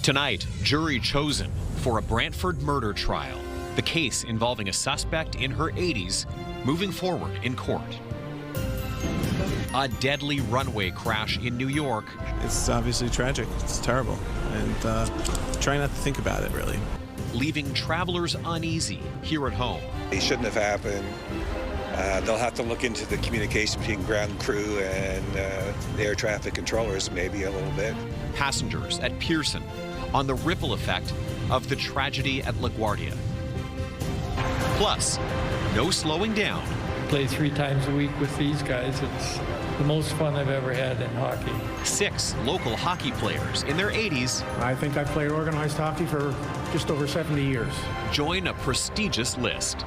Tonight, jury chosen for a Brantford murder trial. The case involving a suspect in her 80s moving forward in court. A deadly runway crash in New York. It's obviously tragic. It's terrible. And try not to think about it, really. Leaving travelers uneasy here at home. It shouldn't have happened. They'll have to look into the communication between ground crew and the air traffic controllers maybe a little bit. Passengers at Pearson on the ripple effect of the tragedy at LaGuardia. Plus, no slowing down. Play 3 times a week with these guys. It's the most fun I've ever had in hockey. 6 local hockey players in their 80s. I think I've played organized hockey for just over 70 years. Join a prestigious list.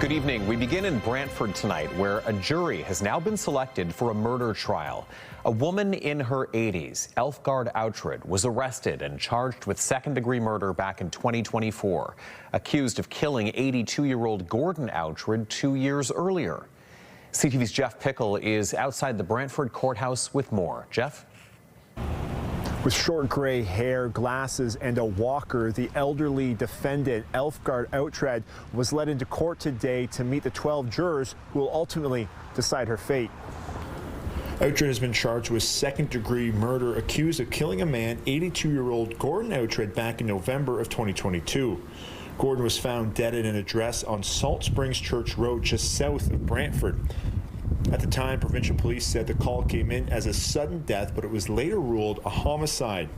Good evening. We begin in Brantford tonight, where a jury has now been selected for a murder trial. A woman in her 80s, Elfgard Outred, was arrested and charged with second-degree murder back in 2024, accused of killing 82-year-old Gordon Outred 2 years earlier. CTV's Jeff Pickle is outside the Brantford courthouse with more. Jeff? With short gray hair, glasses, and a walker, the elderly defendant, Elfgard Outred, was led into court today to meet the 12 jurors who will ultimately decide her fate. Outred has been charged with second-degree murder, accused of killing a man, 82-year-old Gordon Outred, back in November of 2022. Gordon was found dead at an address on Salt Springs Church Road, just south of Brantford. At the time, provincial police said the call came in as a sudden death, but it was later ruled a homicide.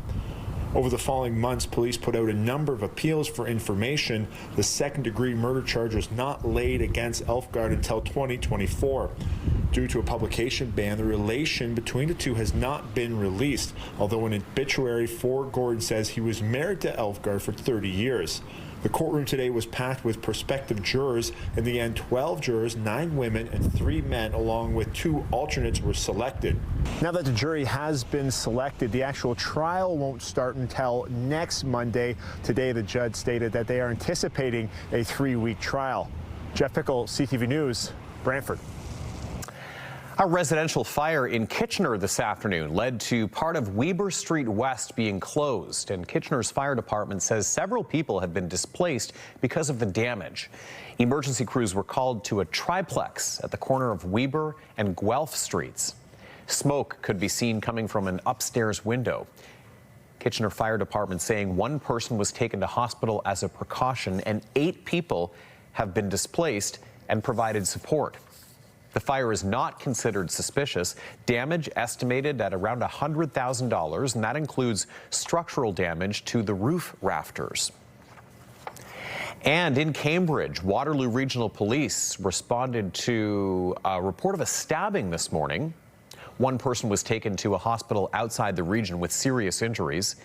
Over the following months, police put out a number of appeals for information. The second-degree murder charge was not laid against Elfgard until 2024. Due to a publication ban, the relation between the two has not been released, although an obituary for Gordon says he was married to Elfgard for 30 years. The courtroom today was packed with prospective jurors. In the end, 12 jurors, 9 women and 3 men, along with 2 alternates, were selected. Now that the jury has been selected, the actual trial won't start until next Monday. Today, the judge stated that they are anticipating a 3-week trial. Jeff Pickle, CTV News, Brantford. A residential fire in Kitchener this afternoon led to part of Weber Street West being closed, and Kitchener's fire department says several people have been displaced because of the damage. Emergency crews were called to a triplex at the corner of Weber and Guelph Streets. Smoke could be seen coming from an upstairs window. Kitchener Fire Department saying 1 person was taken to hospital as a precaution and 8 people have been displaced and provided support. The fire is not considered suspicious. Damage estimated at around $100,000, and that includes structural damage to the roof rafters. And in Cambridge, Waterloo Regional Police responded to a report of a stabbing this morning. 1 person was taken to a hospital outside the region with serious injuries.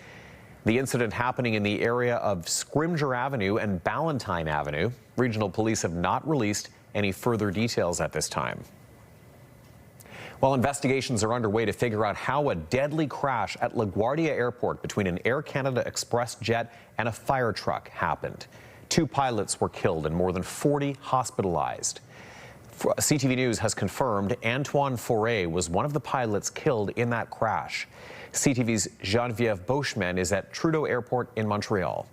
The incident happening in the area of Scrimgeour Avenue and Ballantyne Avenue. Regional Police have not released any further details at this time. Well, investigations are underway to figure out how a deadly crash at LaGuardia Airport between an Air Canada Express jet and a fire truck happened. 2 pilots were killed and more than 40 hospitalized. CTV News has confirmed Antoine Foray was one of the pilots killed in that crash. CTV's Geneviève Beauchemin is at Trudeau Airport in Montreal.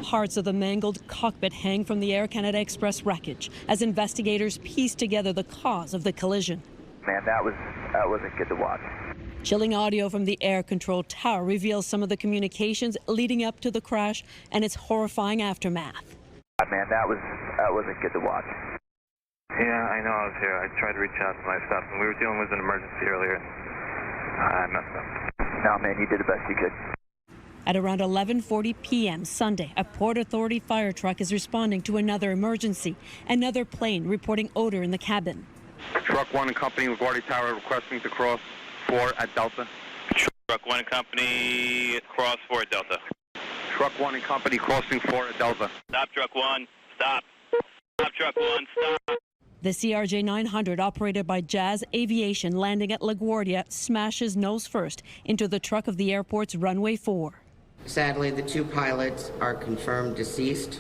Parts of the mangled cockpit hang from the Air Canada Express wreckage as investigators piece together the cause of the collision. Man, that wasn't good to watch. Chilling audio from the air control tower reveals some of the communications leading up to the crash and its horrifying aftermath. Man, that wasn't good to watch. Yeah, I know I was here. I tried to reach out to my stuff, and we were dealing with an emergency earlier. I messed up. No, man, you did the best you could. At around 11:40 p.m. Sunday, a Port Authority fire truck is responding to another emergency. Another plane reporting odor in the cabin. Truck 1 and Company, LaGuardia Tower, requesting to cross 4 at Delta. Truck 1 and Company, cross 4 at Delta. Truck 1 and Company, crossing 4 at Delta. Stop, Truck 1. Stop. Stop, Truck 1. Stop. The CRJ 900, operated by Jazz Aviation, landing at LaGuardia, smashes nose first into the truck of the airport's runway 4. Sadly, the 2 pilots are confirmed deceased.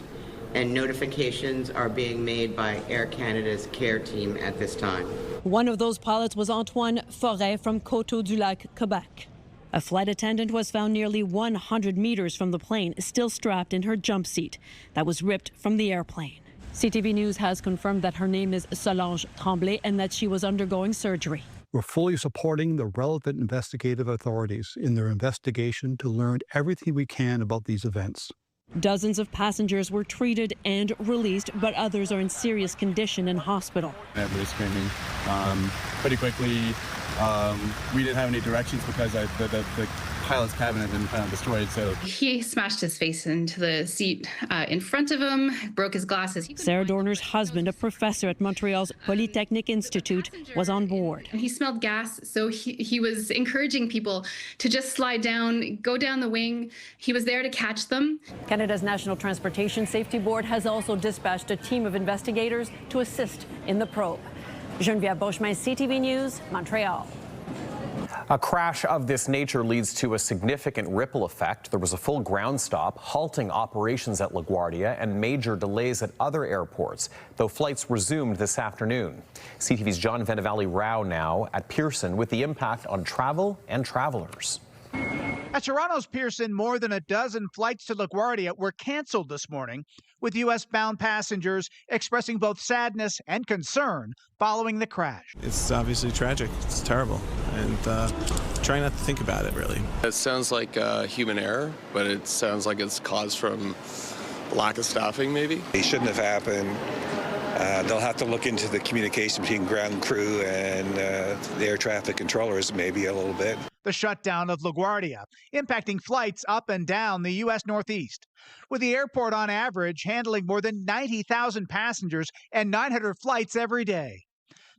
and notifications are being made by Air Canada's care team at this time. One of those pilots was Antoine Forêt from Coteau-du-Lac, Quebec. A flight attendant was found nearly 100 meters from the plane, still strapped in her jump seat that was ripped from the airplane. CTV News has confirmed that her name is Solange Tremblay and that she was undergoing surgery. We're fully supporting the relevant investigative authorities in their investigation to learn everything we can about these events. Dozens of passengers were treated and released, but others are in serious condition in hospital. Everybody's screaming. Pretty quickly, we didn't have any directions because the pilot's cabin had been kind of destroyed. So he smashed his face into the seat in front of him, broke his glasses. Sarah Dorner's husband, a professor at Montreal's Polytechnic Institute, was on board. And he smelled gas, so he was encouraging people to just slide down, go down the wing. He was there to catch them. Canada's National Transportation Safety Board has also dispatched a team of investigators to assist in the probe. Geneviève Beauchemin, CTV News, Montreal. A crash of this nature leads to a significant ripple effect. There was a full ground stop, halting operations at LaGuardia and major delays at other airports, though flights resumed this afternoon. CTV's John Venevali-Rao now at Pearson with the impact on travel and travelers. At Toronto's Pearson, more than a dozen flights to LaGuardia were canceled this morning, with U.S.-bound passengers expressing both sadness and concern following the crash. It's obviously tragic. It's terrible. And try not to think about it, really. It sounds like human error, but it sounds like it's caused from lack of staffing, maybe. It shouldn't have happened. They'll have to look into the communication between ground crew and the air traffic controllers maybe a little bit. The shutdown of LaGuardia, impacting flights up and down the U.S. Northeast, with the airport on average handling more than 90,000 passengers and 900 flights every day.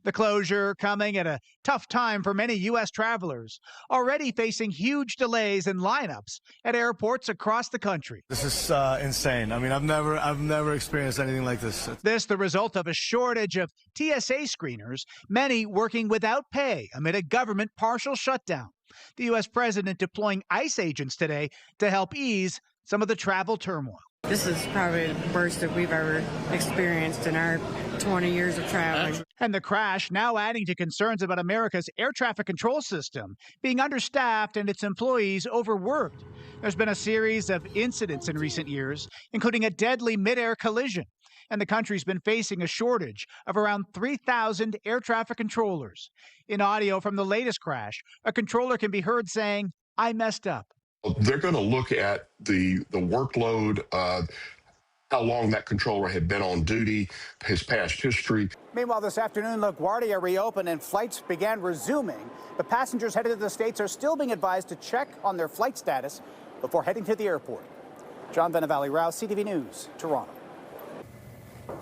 The closure coming at a tough time for many U.S. travelers, already facing huge delays and lineups at airports across the country. This is insane. I mean, I've never experienced anything like this. This the result of a shortage of TSA screeners, many working without pay amid a government partial shutdown. The U.S. president deploying ICE agents today to help ease some of the travel turmoil. This is probably the worst that we've ever experienced in our 20 years of traveling. And the crash now adding to concerns about America's air traffic control system being understaffed and its employees overworked. There's been a series of incidents in recent years, including a deadly mid-air collision. And the country's been facing a shortage of around 3,000 air traffic controllers. In audio from the latest crash, a controller can be heard saying, "I messed up." They're going to look at the workload, how long that controller had been on duty, his past history. Meanwhile, this afternoon, LaGuardia reopened and flights began resuming. But passengers headed to the States are still being advised to check on their flight status before heading to the airport. John Venevali-Rao, CTV News, Toronto.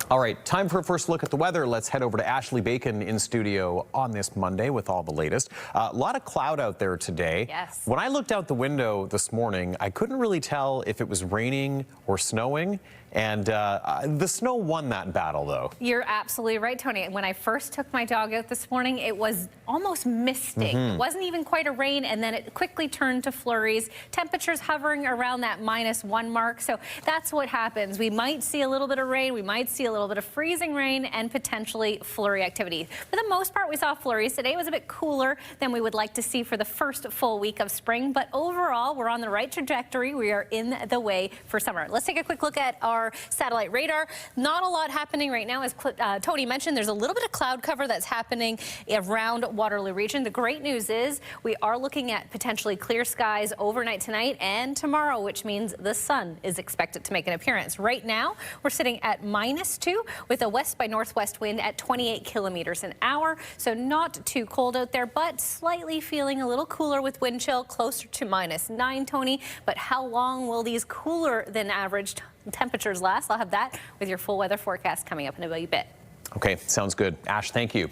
All right, time for a first look at the weather. Let's head over to Ashley Bacon in studio on this Monday with all the latest. A lot of cloud out there today. Yes. When I looked out the window this morning, I couldn't really tell if it was raining or snowing. And the snow won that battle, though. You're absolutely right, Tony. When I first took my dog out this morning, it was almost misting. It wasn't even quite a rain, and then it quickly turned to flurries. Temperatures hovering around that -1 mark. So that's what happens. We might see a little bit of rain. We might see a little bit of freezing rain and potentially flurry activity. For the most part, we saw flurries. Today was a bit cooler than we would like to see for the first full week of spring. But overall, we're on the right trajectory. We are in the way for summer. Let's take a quick look at our satellite radar. Not a lot happening right now. As Tony mentioned, there's a little bit of cloud cover that's happening around Waterloo region. The great news is we are looking at potentially clear skies overnight tonight and tomorrow, which means the sun is expected to make an appearance. Right now, we're sitting at -2 with a west by northwest wind at 28 kilometers an hour. So not too cold out there, but slightly feeling a little cooler with wind chill closer to -9, Tony. But how long will these cooler than average temperatures last? I'll have that with your full weather forecast coming up in a bit. Okay, sounds good. Ash, thank you.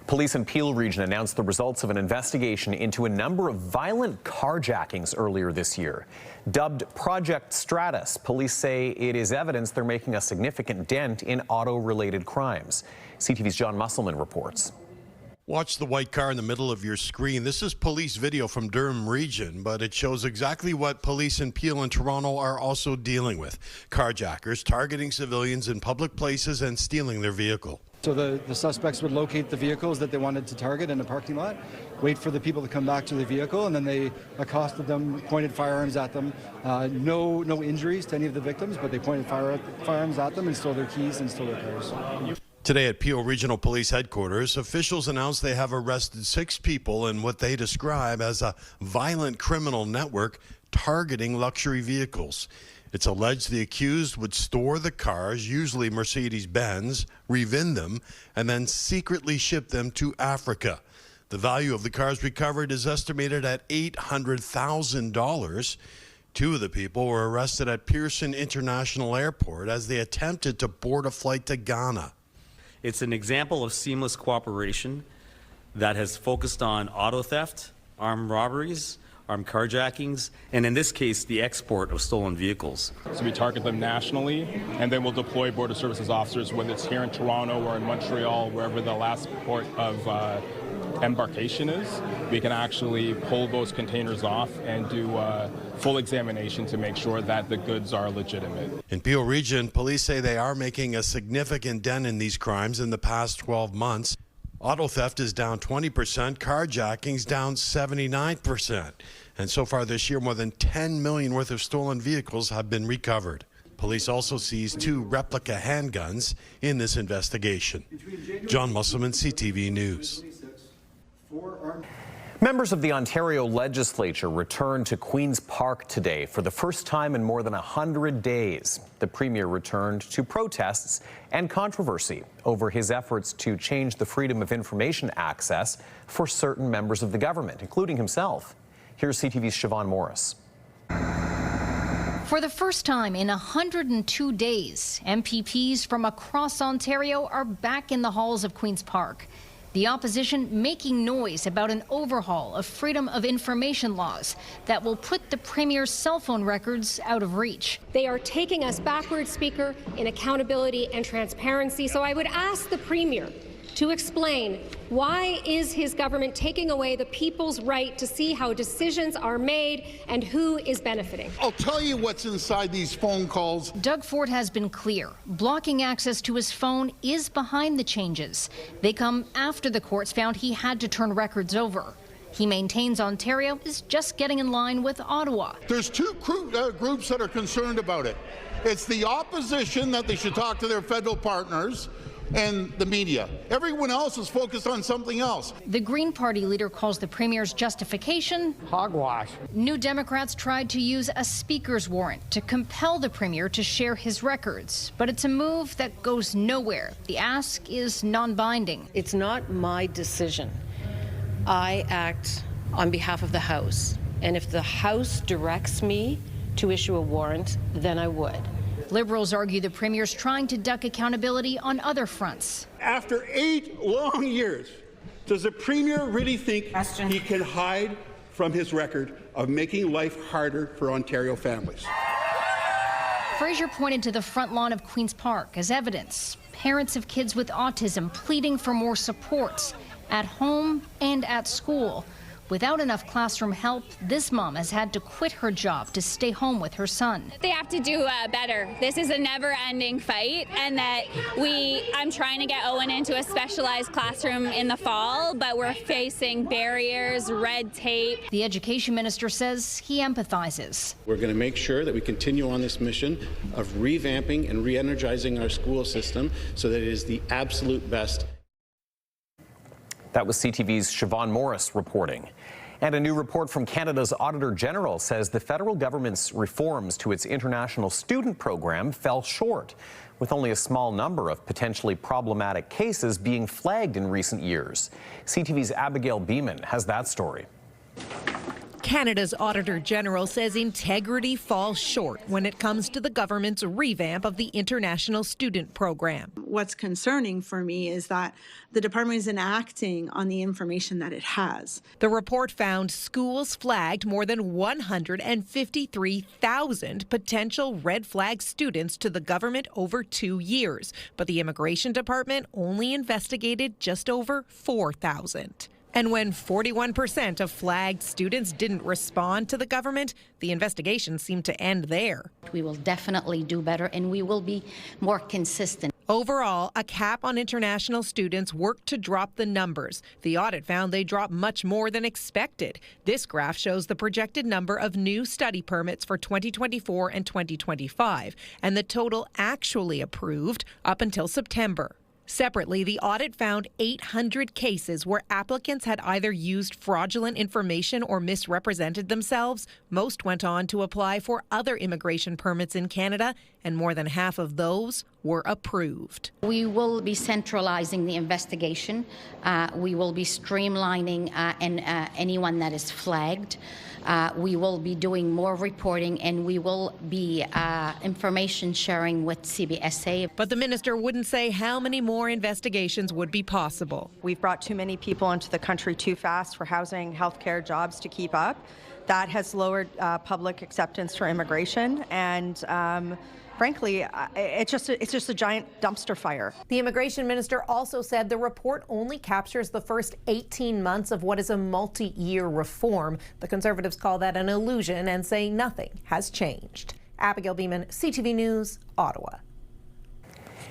Police in Peel Region announced the results of an investigation into a number of violent carjackings earlier this year. Dubbed Project Stratus, police say it is evidence they're making a significant dent in auto-related crimes. CTV's John Musselman reports. Watch the white car in the middle of your screen. This is police video from Durham Region, but it shows exactly what police in Peel and Toronto are also dealing with. Carjackers targeting civilians in public places and stealing their vehicle. So the suspects would locate the vehicles that they wanted to target in a parking lot, wait for the people to come back to the vehicle, and then they accosted them, pointed firearms at them. No injuries to any of the victims, but they pointed firearms at them and stole their keys and stole their cars. Today at Peel Regional Police Headquarters, officials announced they have arrested 6 people in what they describe as a violent criminal network targeting luxury vehicles. It's alleged the accused would store the cars, usually Mercedes-Benz, revind them, and then secretly ship them to Africa. The value of the cars recovered is estimated at $800,000. 2 of the people were arrested at Pearson International Airport as they attempted to board a flight to Ghana. It's an example of seamless cooperation that has focused on auto theft, armed robberies, armed carjackings, and in this case, the export of stolen vehicles. So we target them nationally, and then we'll deploy Border Services officers, whether it's here in Toronto or in Montreal, wherever the last port of embarkation is. We can actually pull those containers off and do a full examination to make sure that the goods are legitimate. In Peel Region, police say they are making a significant dent in these crimes in the past 12 months. Auto theft is down 20%, carjacking's down 79%. And so far this year, more than $10 million worth of stolen vehicles have been recovered. Police also seized 2 replica handguns in this investigation. John Musselman, CTV News. Members of the Ontario legislature returned to Queen's Park today for the first time in more than 100 days. The Premier returned to protests and controversy over his efforts to change the Freedom of Information access for certain members of the government, including himself. Here's CTV's Siobhan Morris. For the first time in 102 days, MPPs from across Ontario are back in the halls of Queen's Park. The opposition making noise about an overhaul of Freedom of Information laws that will put the Premier's cell phone records out of reach. They are taking us backwards, Speaker, in accountability and transparency. So I would ask the Premier to explain why is his government taking away the people's right to see how decisions are made and who is benefiting. I'll tell you what's inside these phone calls. Doug Ford has been clear. Blocking access to his phone is behind the changes. They come after the courts found he had to turn records over. He maintains Ontario is just getting in line with Ottawa. There's 2 groups that are concerned about it. It's the opposition that they should talk to their federal partners, and the media. Everyone else is focused on something else. The Green Party leader calls the Premier's justification hogwash. New Democrats tried to use a speaker's warrant to compel the Premier to share his records, but it's a move that goes nowhere. The ask is non-binding. It's not my decision. I act on behalf of the House, and if the House directs me to issue a warrant, then I would. Liberals argue the Premier's trying to duck accountability on other fronts. After 8 long years, does the Premier really think he can hide from his record of making life harder for Ontario families? Fraser pointed to the front lawn of Queen's Park as evidence. Parents of kids with autism pleading for more support at home and at school. Without enough classroom help, this mom has had to quit her job to stay home with her son. They have to do better. This is a never-ending fight, and that I'm trying to get Owen into a specialized classroom in the fall, but we're facing barriers, red tape. The education minister says he empathizes. We're going to make sure that we continue on this mission of revamping and re-energizing our school system so that it is the absolute best. That was CTV's Siobhan Morris reporting. And a new report from Canada's Auditor General says the federal government's reforms to its international student program fell short, with only a small number of potentially problematic cases being flagged in recent years. CTV's Abigail Beeman has that story. Canada's Auditor General says integrity falls short when it comes to the government's revamp of the international student program. What's concerning for me is that the department isn't acting on the information that it has. The report found schools flagged more than 153,000 potential red flag students to the government over 2 years, but the Immigration Department only investigated just over 4,000. And when 41% of flagged students didn't respond to the government, the investigation seemed to end there. We will definitely do better, and we will be more consistent. Overall, a cap on international students worked to drop the numbers. The audit found they dropped much more than expected. This graph shows the projected number of new study permits for 2024 and 2025, and the total actually approved up until September. Separately, the audit found 800 cases where applicants had either used fraudulent information or misrepresented themselves. Most went on to apply for other immigration permits in Canada, and more than half of those were approved. We will be centralizing the investigation. We will be streamlining anyone that is flagged. We will be doing more reporting, and we will be information sharing with CBSA. But the minister wouldn't say how many more investigations would be possible. We've brought too many people into the country too fast for housing, healthcare, jobs to keep up. That has lowered public acceptance for immigration, and frankly, it's just a giant dumpster fire. The immigration minister also said the report only captures the first 18 months of what is a multi-year reform. The Conservatives call that an illusion and say nothing has changed. Abigail Beeman, CTV News, Ottawa.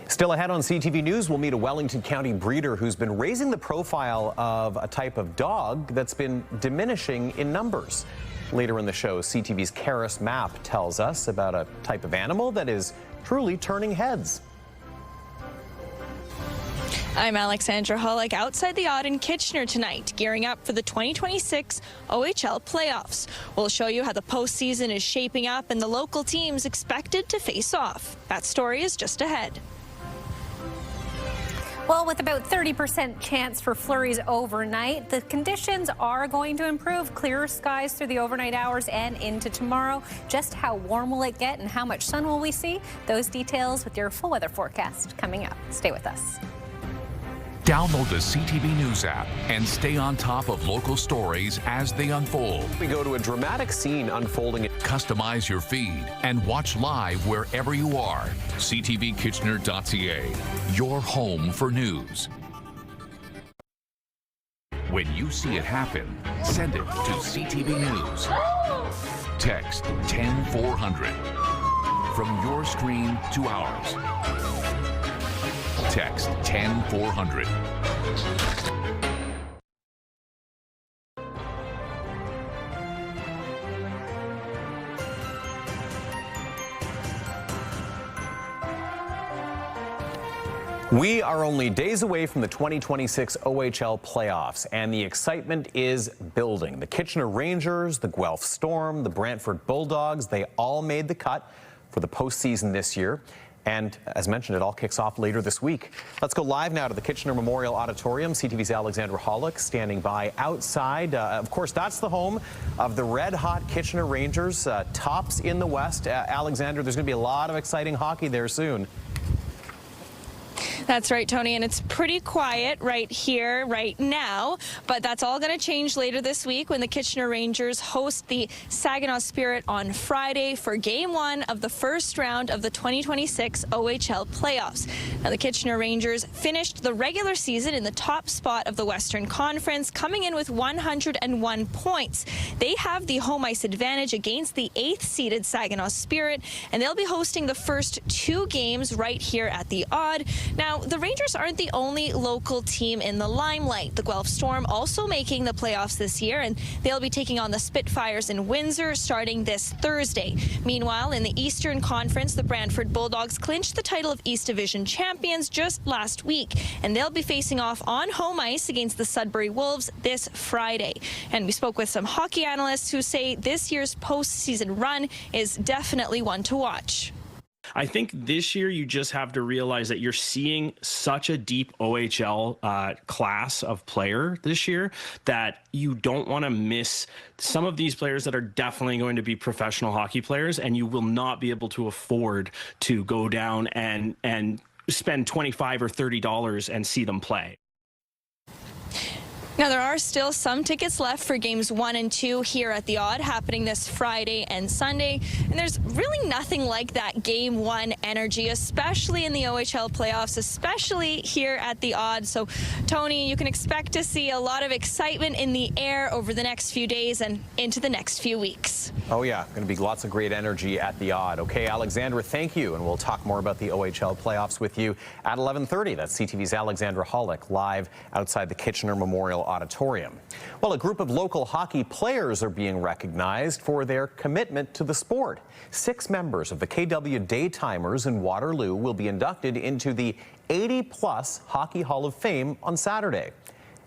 Still ahead on CTV News, we'll meet a Wellington County breeder who's been raising the profile of a type of dog that's been diminishing in numbers. Later in the show, CTV's Karis Map tells us about a type of animal that is truly turning heads. I'm Alexandra Hullock outside the Audit in Kitchener tonight, gearing up for the 2026 OHL playoffs. We'll show you how the postseason is shaping up and the local teams expected to face off. That story is just ahead. Well, with about 30% chance for flurries overnight, the conditions are going to improve. Clearer skies through the overnight hours and into tomorrow. Just how warm will it get and how much sun will we see? Those details with your full weather forecast coming up. Stay with us. Download the CTV News app and stay on top of local stories as they unfold. We go to a dramatic scene unfolding. Customize your feed and watch live wherever you are. ctvkitchener.ca, your home for news. When you see it happen, send it to CTV News. Text 10400. From your screen to ours. Text 10400. We are only days away from the 2026 OHL playoffs, and the excitement is building. The Kitchener Rangers, the Guelph Storm, the Brantford Bulldogs, they all made the cut for the postseason this year. And as mentioned, it all kicks off later this week. Let's go live now to the Kitchener Memorial Auditorium. CTV's Alexandra Hullock standing by outside. Of course, that's the home of the red-hot Kitchener Rangers, tops in the West. Alexandra, there's going to be a lot of exciting hockey there soon. That's right, Tony, and it's pretty quiet right here, right now, but that's all going to change later this week when the Kitchener Rangers host the Saginaw Spirit on Friday for Game 1 of the first round of the 2026 OHL playoffs. Now, the Kitchener Rangers finished the regular season in the top spot of the Western Conference, coming in with 101 points. They have the home ice advantage against the 8th-seeded Saginaw Spirit, and they'll be hosting the first 2 games right here at the Aud. Now, the Rangers aren't the only local team in the limelight. The Guelph Storm also making the playoffs this year, and they'll be taking on the Spitfires in Windsor starting this Thursday. Meanwhile, in the Eastern Conference, the Brantford Bulldogs clinched the title of East Division champions just last week, and they'll be facing off on home ice against the Sudbury Wolves this Friday. And we spoke with some hockey analysts who say this year's postseason run is definitely one to watch. I think this year you just have to realize that you're seeing such a deep OHL class of player this year that you don't want to miss some of these players that are definitely going to be professional hockey players, and you will not be able to afford to go down and spend $25 or $30 and see them play. Now, there are still some tickets left for games 1 and 2 here at the Odd, happening this Friday and Sunday. And there's really nothing like that game 1 energy, especially in the OHL playoffs, especially here at the Odd. So, Tony, you can expect to see a lot of excitement in the air over the next few days and into the next few weeks. Oh, yeah, going to be lots of great energy at the Odd. Okay, Alexandra, thank you. And we'll talk more about the OHL playoffs with you at 11:30. That's CTV's Alexandra Hollick, live outside the Kitchener Memorial Auditorium. Well, a group of local hockey players are being recognized for their commitment to the sport. 6 members of the KW Daytimers in Waterloo will be inducted into the 80-plus Hockey Hall of Fame on Saturday.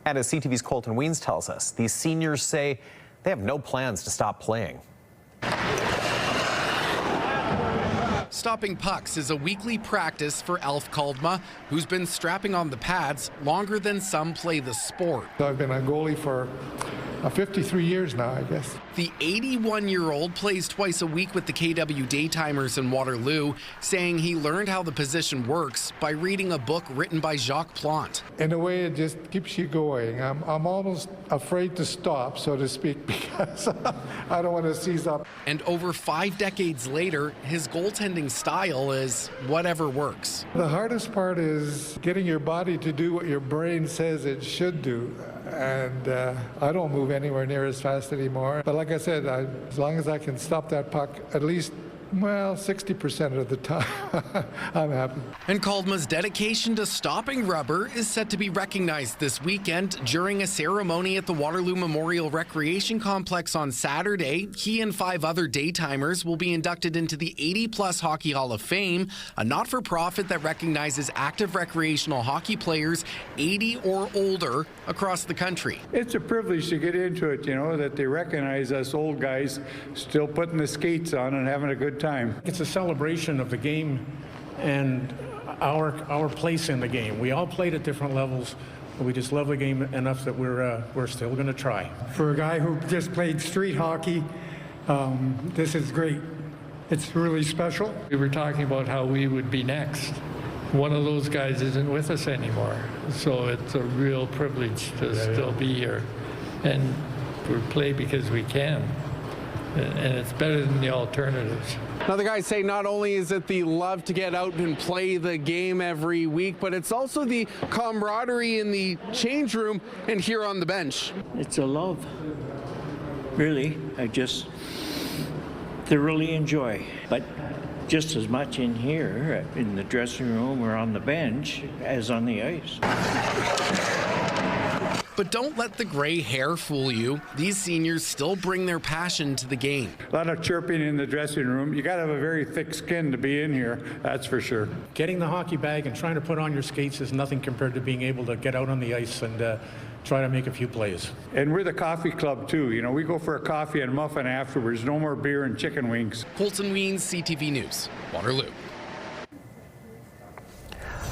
And as CTV's Colton Weens tells us, these seniors say they have no plans to stop playing. Stopping pucks is a weekly practice for Alf Kaldma, who's been strapping on the pads longer than some play the sport. I've been a goalie for 53 years now, I guess. The 81-year-old plays twice a week with the KW Daytimers in Waterloo, saying he learned how the position works by reading a book written by Jacques Plante. In a way, it just keeps you going. I'm almost afraid to stop, so to speak, because I don't want to seize up. And over 5 decades later, his goaltending style is whatever works. The hardest part is getting your body to do what your brain says it should do. And I don't move anywhere near as fast anymore. But like I said, as long as I can stop that puck at least, well, 60% of the time, I'm happy. And Kaldma's dedication to stopping rubber is set to be recognized this weekend during a ceremony at the Waterloo Memorial Recreation Complex on Saturday. He and 5 other daytimers will be inducted into the 80-plus Hockey Hall of Fame, a not-for-profit that recognizes active recreational hockey players 80 or older across the country. It's a privilege to get into it, you know, that they recognize us old guys still putting the skates on and having a good time. It's a celebration of the game and our place in the game. We all played at different levels, but we just love the game enough that we're still going to try. For a guy who just played street hockey, this is great. It's really special. We were talking about how we would be next. One of those guys isn't with us anymore, so it's a real privilege to still be here, and we play because we can, and it's better than the alternatives. Now, the guys say not only is it the love to get out and play the game every week, but it's also the camaraderie in the change room and here on the bench. It's a love, really. I just thoroughly enjoy, but just as much in here, in the dressing room or on the bench, as on the ice. But don't let the gray hair fool you. These seniors still bring their passion to the game. A lot of chirping in the dressing room. You got to have a very thick skin to be in here, that's for sure. Getting the hockey bag and trying to put on your skates is nothing compared to being able to get out on the ice and try to make a few plays. And we're the coffee club too. You know, we go for a coffee and muffin afterwards. No more beer and chicken wings. Colton Weens, CTV News, Waterloo.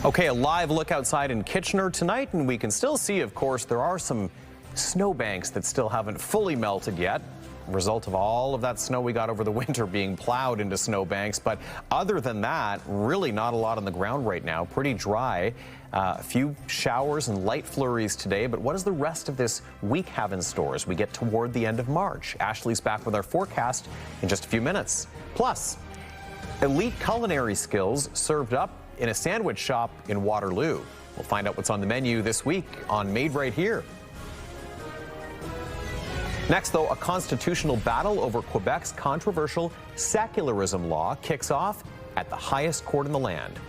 Okay, a live look outside in Kitchener tonight, and we can still see, of course, there are some snowbanks that still haven't fully melted yet. Result of all of that snow we got over the winter being plowed into snowbanks. But other than that, really not a lot on the ground right now. Pretty dry. A few showers and light flurries today. But what does the rest of this week have in store as we get toward the end of March? Ashley's back with our forecast in just a few minutes. Plus, elite culinary skills served up in a sandwich shop in Waterloo. We'll find out what's on the menu this week on Made Right Here. Next, though, a constitutional battle over Quebec's controversial secularism law kicks off at the highest court in the land.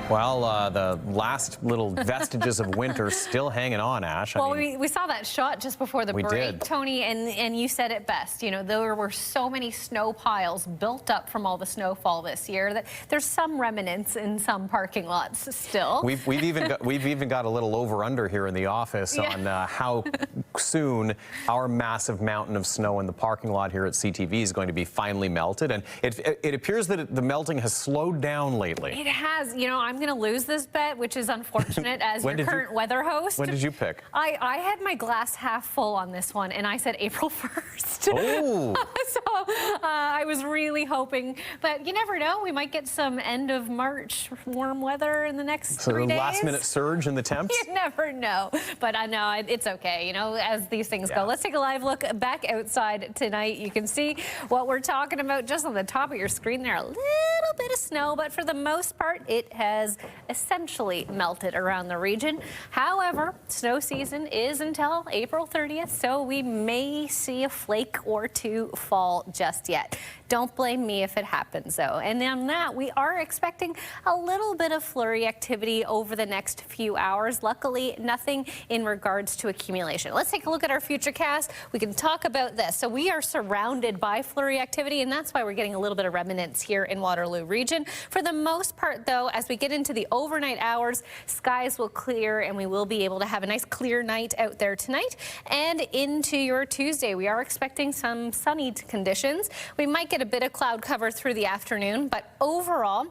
Well, the last little vestiges of winter still hanging on, Ash. Well, we saw that shot just before the break, did. Tony, and you said it best. You know, there were so many snow piles built up from all the snowfall this year that there's some remnants in some parking lots still. We've even got a little over-under here in the office on how soon our massive mountain of snow in the parking lot here at CTV is going to be finally melted, and it appears that the melting has slowed down lately. It has. You know, I'm going to lose this bet, which is unfortunate as your current weather host. When did you pick? I had my glass half full on this one, and I said April 1st. Oh. So I was really hoping, but you never know. We might get some end of March warm weather in the next 3 days. Last-minute surge in the temps? You never know. But I know it's okay, you know, as these things go. Let's take a live look back outside tonight. You can see what we're talking about just on the top of your screen there. A little bit of snow, but for the most part, it has essentially melted around the region. However, snow season is until April 30th, so we may see a flake or two fall just yet. Don't blame me if it happens, though. And on that, we are expecting a little bit of flurry activity over the next few hours. Luckily, nothing in regards to accumulation. Let's take a look at our futurecast. We can talk about this. So we are surrounded by flurry activity, and that's why we're getting a little bit of remnants here in Waterloo region. For the most part, though, as we get into the overnight hours, skies will clear, and we will be able to have a nice clear night out there tonight. And into your Tuesday, we are expecting some sunny conditions. We might get a bit of cloud cover through the afternoon, but overall,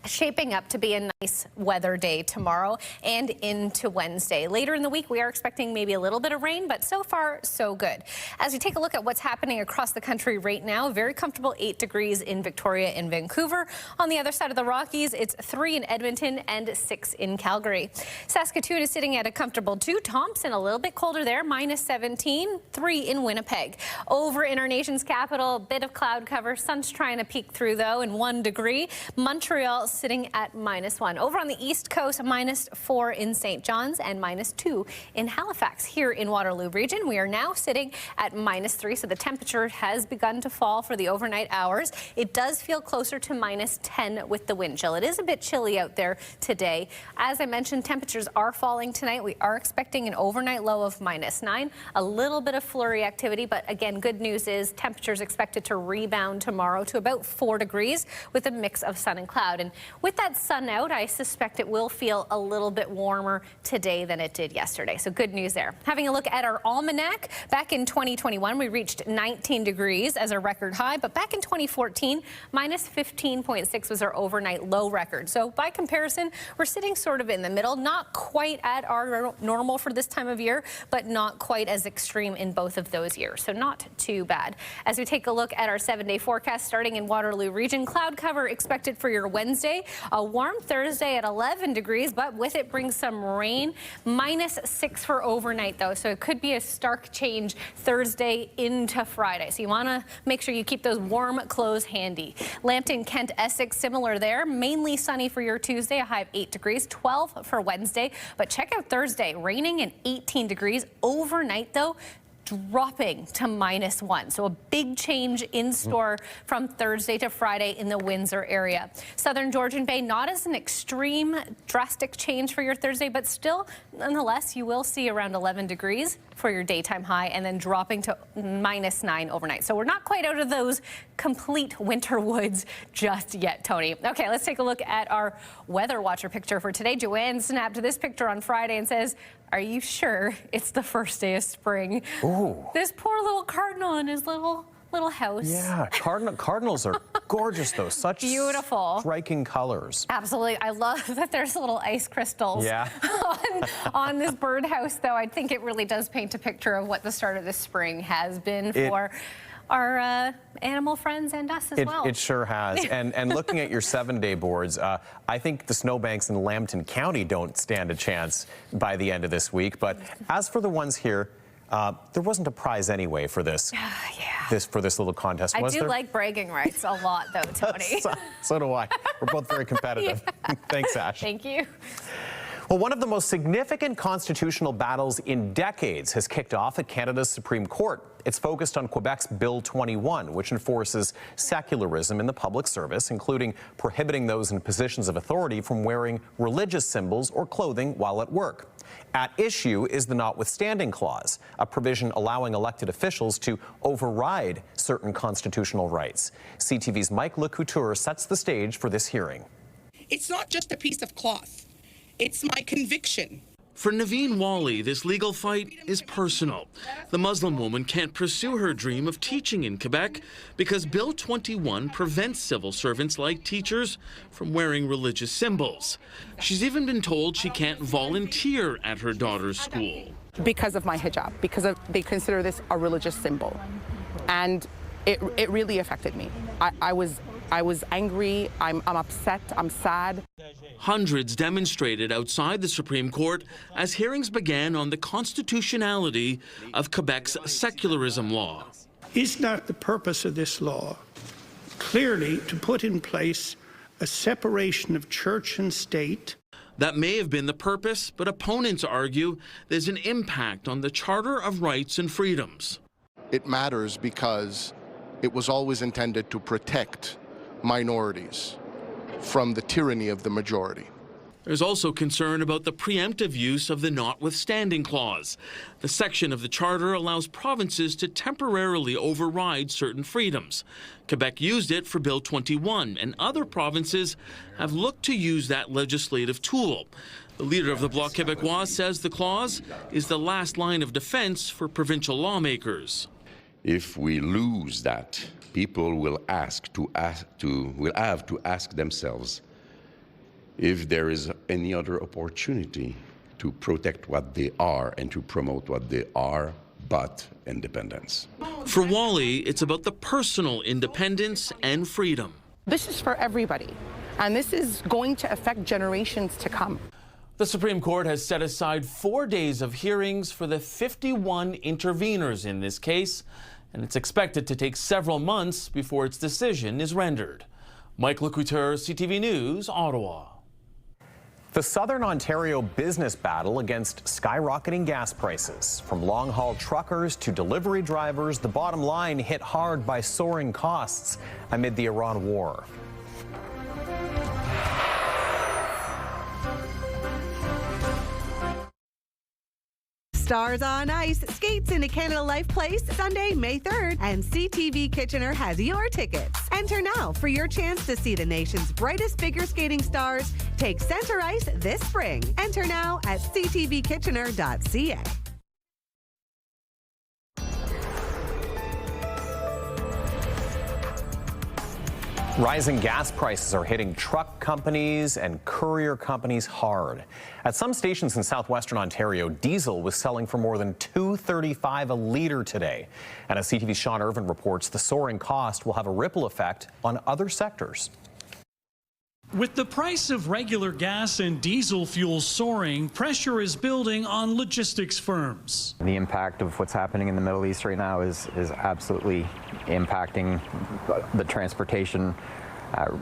shaping up to be a nice weather day tomorrow and into Wednesday. Later in the week, we are expecting maybe a little bit of rain, but so far, so good. As we take a look at what's happening across the country right now, very comfortable 8 degrees in Victoria and Vancouver. On the other side of the Rockies, it's 3 in Edmonton and 6 in Calgary. Saskatoon is sitting at a comfortable 2. Thompson, a little bit colder there, -17, 3 in Winnipeg. Over in our nation's capital, a bit of cloud cover. Sun's trying to peek through, though, and 1 degree. Montreal sitting at -1. Over on the East Coast, -4 in St. John's and -2 in Halifax. Here in Waterloo region, we are now sitting at -3, so the temperature has begun to fall for the overnight hours. It does feel closer to -10 with the wind chill. It is a bit chilly out there today. As I mentioned, temperatures are falling tonight. We are expecting an overnight low of -9. A little bit of flurry activity, but again, good news is temperatures expected to rebound tomorrow to about 4 degrees with a mix of sun and cloud. And with that sun out, I suspect it will feel a little bit warmer today than it did yesterday. So good news there. Having a look at our almanac, back in 2021, we reached 19 degrees as a record high, but back in 2014, -15.6 was our overnight low record. So by comparison, we're sitting sort of in the middle, not quite at our normal for this time of year, but not quite as extreme in both of those years. So not too bad. As we take a look at our 7-day forecast starting in Waterloo region, cloud cover expected for your Wednesday. A warm Thursday at 11 degrees, but with it brings some rain. -6 for overnight, though, so it could be a stark change Thursday into Friday. So you want to make sure you keep those warm clothes handy. Lambton, Kent, Essex, similar there. Mainly sunny for your Tuesday, a high of 8 degrees, 12 for Wednesday. But check out Thursday, raining and 18 degrees. Overnight, though, dropping to -1. So a big change in store from Thursday to Friday in the Windsor area. Southern Georgian Bay, not as an extreme drastic change for your Thursday, but still, nonetheless, you will see around 11 degrees for your daytime high and then dropping to -9 overnight. So we're not quite out of those complete winter woods just yet, Tony. Okay, let's take a look at our weather watcher picture for today. Joanne snapped this picture on Friday and says, "Are you sure it's the first day of spring?" Ooh. This poor little cardinal in his little house. Yeah, cardinals are gorgeous, though. Such beautiful, striking colors. Absolutely. I love that there's little ice crystals on this birdhouse, though. I think it really does paint a picture of what the start of the spring has been for our animal friends and us as well. It sure has. And looking at your 7-day boards, I think the snowbanks in Lambton County don't stand a chance by the end of this week. But as for the ones here, there wasn't a prize anyway for this. For this little contest, was there? I do like bragging rights a lot, though, Tony. So do I. We're both very competitive. Thanks, Ash. Thank you. Well, one of the most significant constitutional battles in decades has kicked off at Canada's Supreme Court. It's focused on Quebec's Bill 21, which enforces secularism in the public service, including prohibiting those in positions of authority from wearing religious symbols or clothing while at work. At issue is the notwithstanding clause, a provision allowing elected officials to override certain constitutional rights. CTV's Mike LaGuardia sets the stage for this hearing. It's not just a piece of cloth. It's my conviction. For Naveen Wally, this legal fight is personal. The Muslim woman can't pursue her dream of teaching in Quebec because Bill 21 prevents civil servants like teachers from wearing religious symbols. She's even been told she can't volunteer at her daughter's school. Because of my hijab, because they consider this a religious symbol. And it really affected me. I was angry, I'm upset, I'm sad. Hundreds demonstrated outside the Supreme Court as hearings began on the constitutionality of Quebec's secularism law. Is not the purpose of this law clearly to put in place a separation of church and state? That may have been the purpose, but opponents argue there's an impact on the Charter of Rights and Freedoms. It matters because it was always intended to protect minorities from the tyranny of the majority. There's also concern about the preemptive use of the notwithstanding clause. The section of the Charter allows provinces to temporarily override certain freedoms. Quebec used it for Bill 21, and other provinces have looked to use that legislative tool. The leader of the Bloc Québécois says the clause is the last line of defense for provincial lawmakers. If we lose that, people will have to ask themselves if there is any other opportunity to protect what they are and to promote what they are, but independence. For Wally, it's about the personal independence and freedom. This is for everybody, and this is going to affect generations to come. The Supreme Court has set aside 4 days of hearings for the 51 interveners in this case, and it's expected to take several months before its decision is rendered. Mike LaGuardia, CTV News, Ottawa. The Southern Ontario business battle against skyrocketing gas prices. From long-haul truckers to delivery drivers, the bottom line hit hard by soaring costs amid the Iran war. Stars on Ice skates into Canada Life Place Sunday, May 3rd, and CTV Kitchener has your tickets. Enter now for your chance to see the nation's brightest figure skating stars take center ice this spring. Enter now at ctvkitchener.ca. Rising gas prices are hitting truck companies and courier companies hard. At some stations in southwestern Ontario, diesel was selling for more than $2.35 a litre today. And as CTV's Sean Irvin reports, the soaring cost will have a ripple effect on other sectors. With the price of regular gas and diesel fuel soaring, pressure is building on logistics firms. The impact of what's happening in the Middle East right now is absolutely impacting the transportation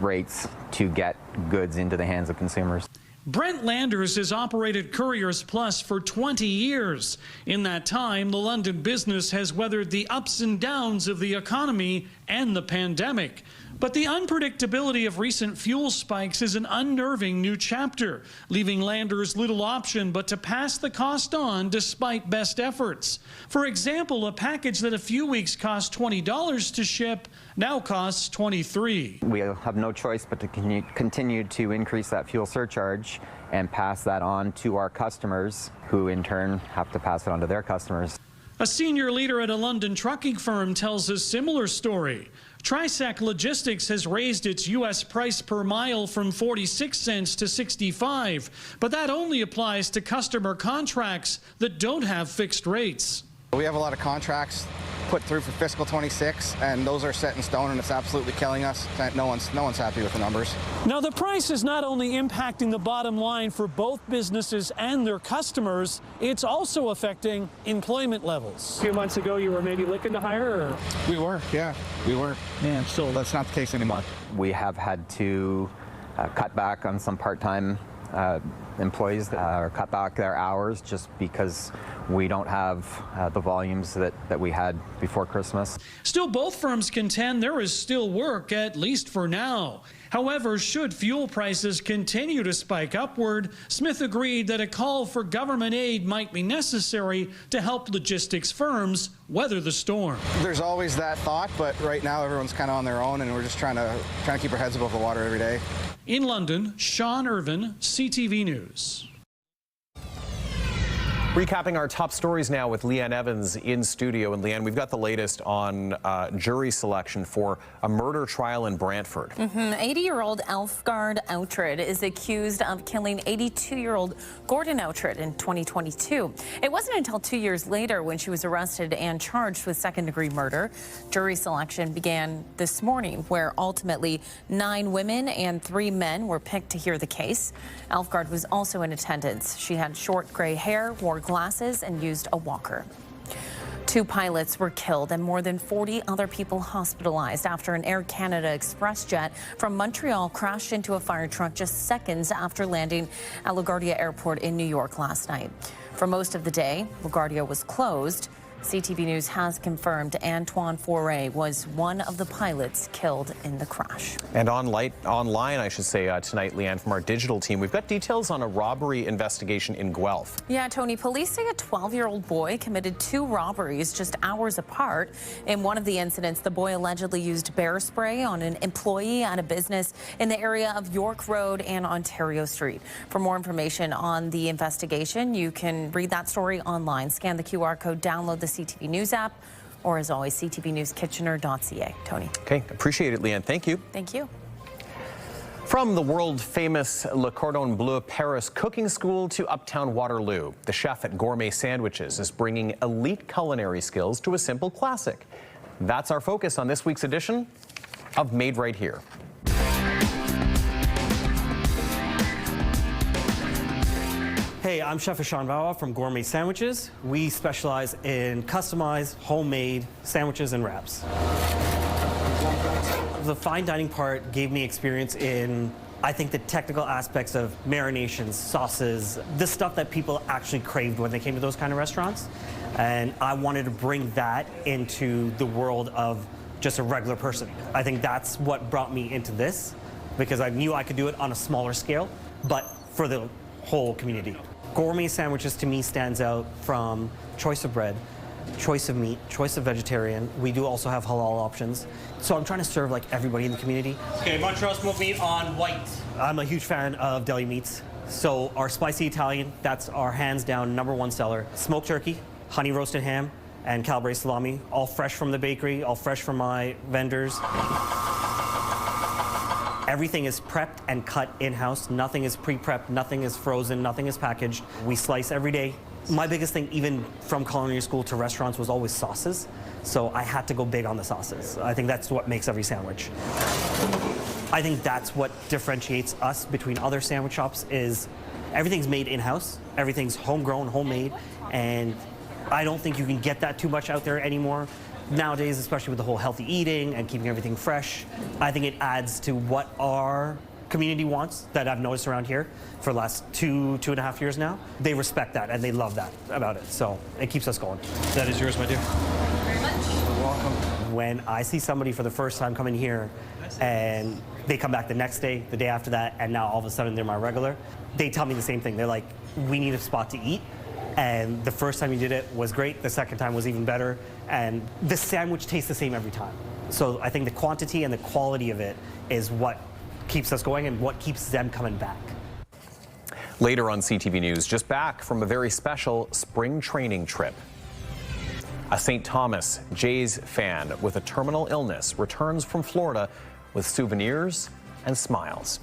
rates to get goods into the hands of consumers. Brent Landers has operated Couriers Plus for 20 years. In that time, the London business has weathered the ups and downs of the economy and the pandemic. But the unpredictability of recent fuel spikes is an unnerving new chapter, leaving Landers little option but to pass the cost on despite best efforts. For example, a package that a few weeks cost $20 to ship now costs $23. We have no choice but to continue to increase that fuel surcharge and pass that on to our customers, who in turn have to pass it on to their customers. A senior leader at a London trucking firm tells a similar story. Trisec Logistics has raised its U.S. price per mile from 46 cents to 65, but that only applies to customer contracts that don't have fixed rates. We have a lot of contracts put through for fiscal 26, and those are set in stone, and it's absolutely killing us. No one's happy with the numbers. Now, the price is not only impacting the bottom line for both businesses and their customers, it's also affecting employment levels. A few months ago, you were maybe looking to hire? Or? We were, yeah, we were. Yeah, so that's not the case anymore. We have had to cut back on some part-time employees or cut back their hours just because we don't have the volumes that we had before Christmas. Still, both firms contend there is still work, at least for now. However, should fuel prices continue to spike upward, Smith agreed that a call for government aid might be necessary to help logistics firms weather the storm. There's always that thought, but right now everyone's kind of on their own, and we're just trying to keep our heads above the water every day. In London, Sean Irvin, CTV News. Recapping our top stories now with Leanne Evans in studio. And Leanne, we've got the latest on jury selection for a murder trial in Brantford. 80-year-old Alfgard Outred is accused of killing 82-year-old Gordon Outred in 2022. It wasn't until 2 years later when she was arrested and charged with second-degree murder. Jury selection began this morning, where ultimately 9 women and 3 men were picked to hear the case. Alfgard was also in attendance. She had short gray hair, wore glasses, and used a walker. 2 pilots were killed and more than 40 other people hospitalized after an Air Canada Express jet from Montreal crashed into a fire truck just seconds after landing at LaGuardia Airport in New York last night. For most of the day, LaGuardia was closed. CTV News has confirmed Antoine Foray was one of the pilots killed in the crash. And online, I should say, tonight, Leanne, from our digital team, we've got details on a robbery investigation in Guelph. Yeah, Tony, police say a 12-year-old boy committed 2 robberies just hours apart. In one of the incidents, the boy allegedly used bear spray on an employee at a business in the area of York Road and Ontario Street. For more information on the investigation, you can read that story online. Scan the QR code, download the CTV News app, or as always, ctvnewskitchener.ca. Tony. Okay, appreciate it, Leanne. Thank you. Thank you. From the world-famous Le Cordon Bleu Paris cooking school to uptown Waterloo, the chef at Gourmet Sandwiches is bringing elite culinary skills to a simple classic. That's our focus on this week's edition of Made Right Here. Hey, I'm Chef Ishan Bawa from Gourmet Sandwiches. We specialize in customized, homemade sandwiches and wraps. The fine dining part gave me experience in, I think, the technical aspects of marinations, sauces, the stuff that people actually craved when they came to those kind of restaurants. And I wanted to bring that into the world of just a regular person. I think that's what brought me into this, because I knew I could do it on a smaller scale, but for the whole community. Gourmet Sandwiches to me stands out from choice of bread, choice of meat, choice of vegetarian. We do also have halal options. So I'm trying to serve like everybody in the community. Okay, Montreal smoked meat on white. I'm a huge fan of deli meats. So our spicy Italian, that's our hands down #1 seller. Smoked turkey, honey roasted ham, and calabrese salami, all fresh from the bakery, all fresh from my vendors. Everything is prepped and cut in-house. Nothing is pre-prepped, nothing is frozen, nothing is packaged. We slice every day. My biggest thing, even from culinary school to restaurants, was always sauces. So I had to go big on the sauces. I think that's what makes every sandwich. I think that's what differentiates us between other sandwich shops is everything's made in-house, everything's homegrown, homemade, and I don't think you can get that too much out there anymore. Nowadays, especially with the whole healthy eating and keeping everything fresh, I think it adds to what our community wants that I've noticed around here for the last 2.5 years now. They respect that and they love that about it. So it keeps us going. That is yours, my dear. Very much. You're welcome. When I see somebody for the first time coming here and they come back the next day, the day after that, and now all of a sudden they're my regular, they tell me the same thing. They're like, we need a spot to eat. And the first time you did it was great. The second time was even better. And the sandwich tastes the same every time. So I think the quantity and the quality of it is what keeps us going and what keeps them coming back. Later on CTV News, just back from a very special spring training trip. A St. Thomas Jays fan with a terminal illness returns from Florida with souvenirs and smiles.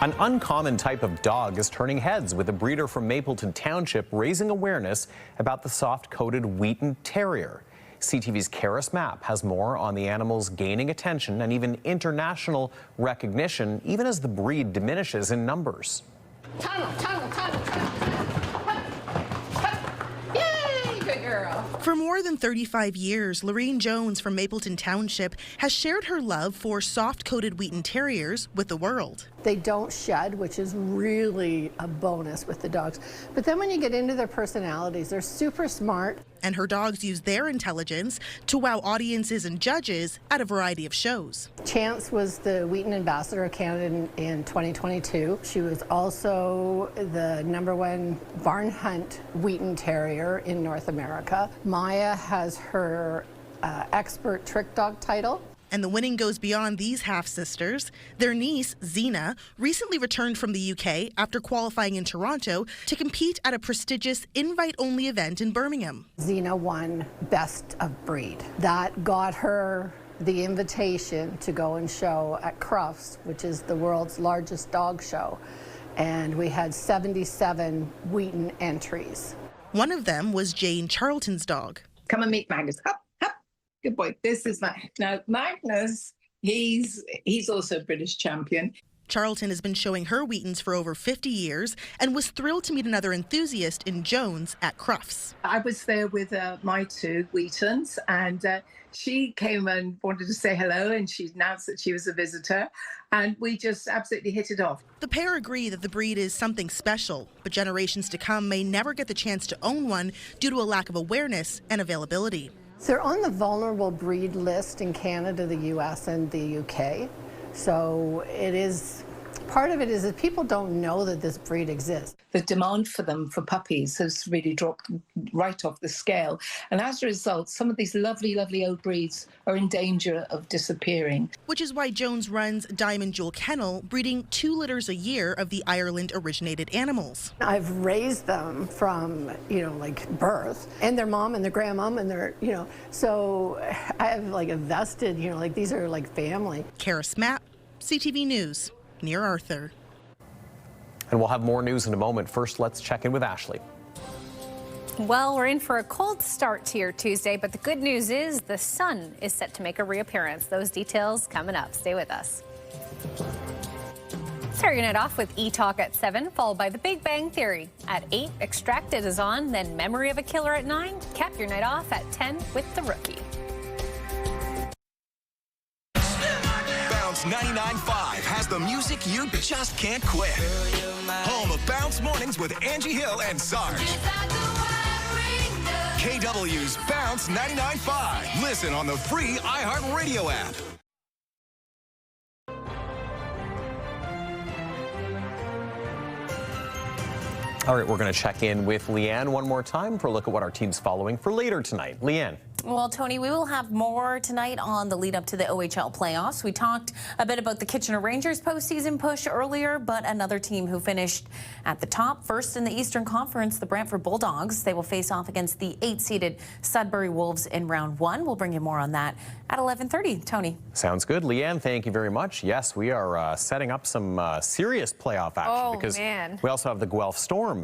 An uncommon type of dog is turning heads, with a breeder from Mapleton Township raising awareness about the soft-coated Wheaton Terrier. CTV's Karis Mapp has more on the animals gaining attention and even international recognition, even as the breed diminishes in numbers. Tunnel, tunnel, tunnel, tunnel. Yay, good girl. For more than 35 years, Lorraine Jones from Mapleton Township has shared her love for soft-coated Wheaten Terriers with the world. They don't shed, which is really a bonus with the dogs. But then when you get into their personalities, they're super smart. And her dogs use their intelligence to wow audiences and judges at a variety of shows. Chance was the Wheaten Ambassador of Canada in 2022. She was also the #1 barn hunt Wheaten Terrier in North America. Maya has her expert trick dog title. And the winning goes beyond these half-sisters. Their niece, Xena, recently returned from the UK after qualifying in Toronto to compete at a prestigious invite-only event in Birmingham. Xena won Best of Breed. That got her the invitation to go and show at Crufts, which is the world's largest dog show. And we had 77 Wheaten entries. One of them was Jane Charlton's dog. Come and meet Magnus. Up, up. Good boy. This is now Magnus. He's also a British champion. Charlton has been showing her Wheatens for over 50 years and was thrilled to meet another enthusiast in Jones at Crufts. I was there with my two Wheatens, and she came and wanted to say hello, and she announced that she was a visitor, and we just absolutely hit it off. The pair agree that the breed is something special, but generations to come may never get the chance to own one due to a lack of awareness and availability. They're on the vulnerable breed list in Canada, the US, and the UK. So it is, part of it is that people don't know that this breed exists. The demand for them, for puppies, has really dropped right off the scale. And as a result, some of these lovely, lovely old breeds are in danger of disappearing. Which is why Jones runs Diamond Jewel Kennel, breeding 2 litters a year of the Ireland-originated animals. I've raised them from, like birth, and their mom and their grandmom and their, so I have like a vested, like these are like family. Karis Mapp, CTV News, near Arthur. And we'll have more news in a moment. First, let's check in with Ashley. Well, we're in for a cold start to your Tuesday, but the good news is the sun is set to make a reappearance. Those details coming up. Stay with us. Start your night off with E-Talk at 7, followed by The Big Bang Theory. At 8, Extracted is on, then Memory of a Killer at 9. Cap your night off at 10 with The Rookie. Bounce 99.5 has the music you just can't quit. Home of Bounce Mornings with Angie Hill and Sarge. KW's Bounce 99.5. Listen on the free iHeartRadio app. All right, we're going to check in with Leanne one more time for a look at what our team's following for later tonight. Leanne. Well, Tony, we will have more tonight on the lead up to the OHL playoffs. We talked a bit about the Kitchener Rangers postseason push earlier, but another team who finished at the top, first in the Eastern Conference, the Brantford Bulldogs. They will face off against the 8-seeded Sudbury Wolves in round 1. We'll bring you more on that at 11:30. Tony. Sounds good. Leanne, thank you very much. Yes, we are setting up some serious playoff action because we also have the Guelph Storm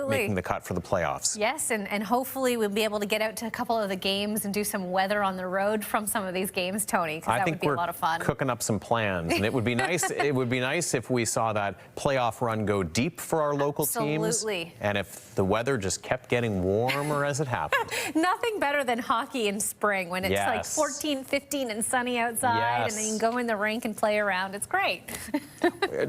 making the cut for the playoffs. Yes, and hopefully we'll be able to get out to a couple of the games and do some weather on the road from some of these games, Tony, because that would be a lot of fun. I think we're cooking up some plans, and it would be nice. It would be nice if we saw that playoff run go deep for our local teams. Absolutely. And if the weather just kept getting warmer as it happened. Nothing better than hockey in spring when it's like 14, 15 and sunny outside, and then you can go in the rink and play around. It's great.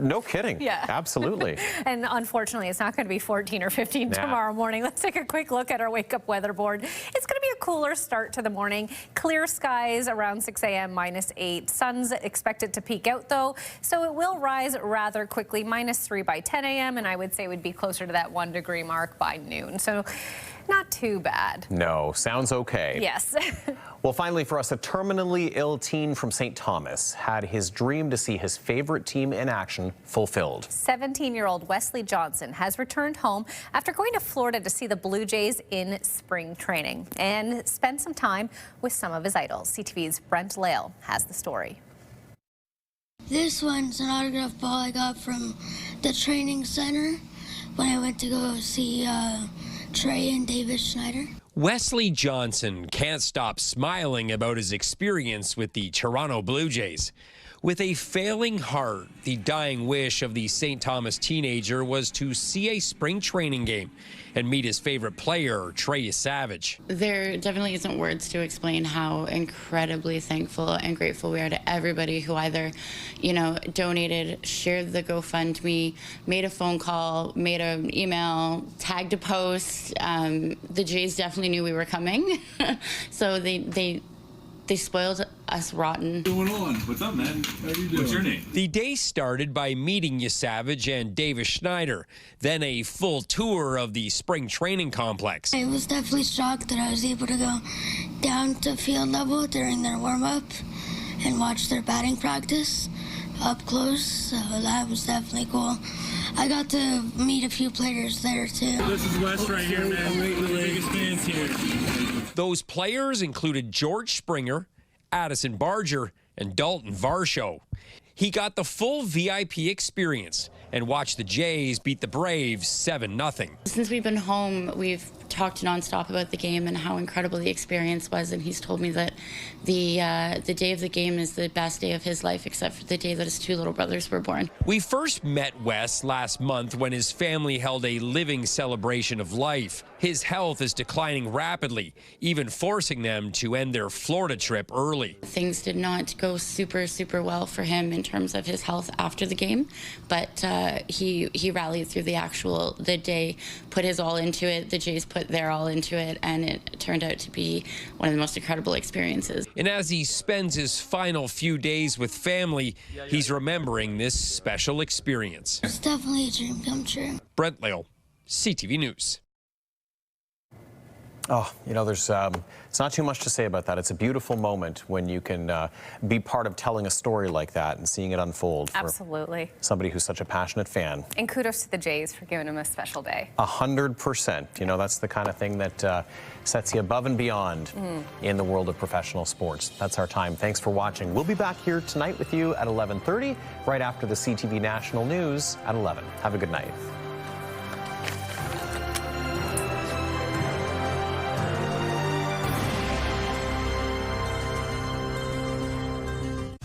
No kidding. Yeah. Absolutely. And unfortunately, it's not going to be 14 or 15 tomorrow morning. Let's take a quick look at our wake-up weather board. It's going to be a cooler start to the morning. Clear skies around 6 a.m., -8. Sun's expected to peak out, though, so it will rise rather quickly, -3 by 10 a.m., and I would say it would be closer to that 1 degree mark by noon. So not too bad. No, sounds okay. Yes. Well, finally for us, a terminally ill teen from St. Thomas had his dream to see his favorite team in action fulfilled. 17-year-old Wesley Johnson has returned home after going to Florida to see the Blue Jays in spring training and spend some time with some of his idols. CTV's Brent Lale has the story. This one's an autograph ball I got from the training center when I went to go see Trey and David Schneider. Wesley Johnson can't stop smiling about his experience with the Toronto Blue Jays. With a failing heart, the dying wish of the St. Thomas teenager was to see a spring training game and meet his favorite player, Trey Savage. There definitely isn't words to explain how incredibly thankful and grateful we are to everybody who either, donated, shared the GoFundMe, made a phone call, made an email, tagged a post. The Jays definitely knew we were coming, so they spoiled us rotten. What's going on? What's up, man? How you doing? What's your name? The day started by meeting Savage and Davis Schneider, then a full tour of the spring training complex. I was definitely shocked that I was able to go down to field level during their warm-up and watch their batting practice up close, so that was definitely cool. I got to meet a few players there, too. This is Wes right here, man. We're the biggest fans here. Those players included George Springer, Addison Barger, and Dalton Varsho. He got the full VIP experience and watched the Jays beat the Braves 7-0. Since we've been home, we've talked nonstop about the game and how incredible the experience was, and he's told me that the day of the game is the best day of his life, except for the day that his two little brothers were born. We first met Wes last month when his family held a living celebration of life. His health is declining rapidly, even forcing them to end their Florida trip early. Things did not go super well for him in terms of his health after the game, but he rallied through the day, put his all into it. The Jays put their all into it, and it turned out to be one of the most incredible experiences. And as he spends his final few days with family, he's remembering this special experience. It's definitely a dream come true. Brent Lale, CTV News. Oh, there's it's not too much to say about that. It's a beautiful moment when you can be part of telling a story like that and seeing it unfold for Absolutely. somebody who's such a passionate fan. And kudos to the Jays for giving him a special day. 100%. That's the kind of thing that sets you above and beyond in the world of professional sports. That's our time. Thanks for watching. We'll be back here tonight with you at 11:30, right after the CTV National News at 11. Have a good night.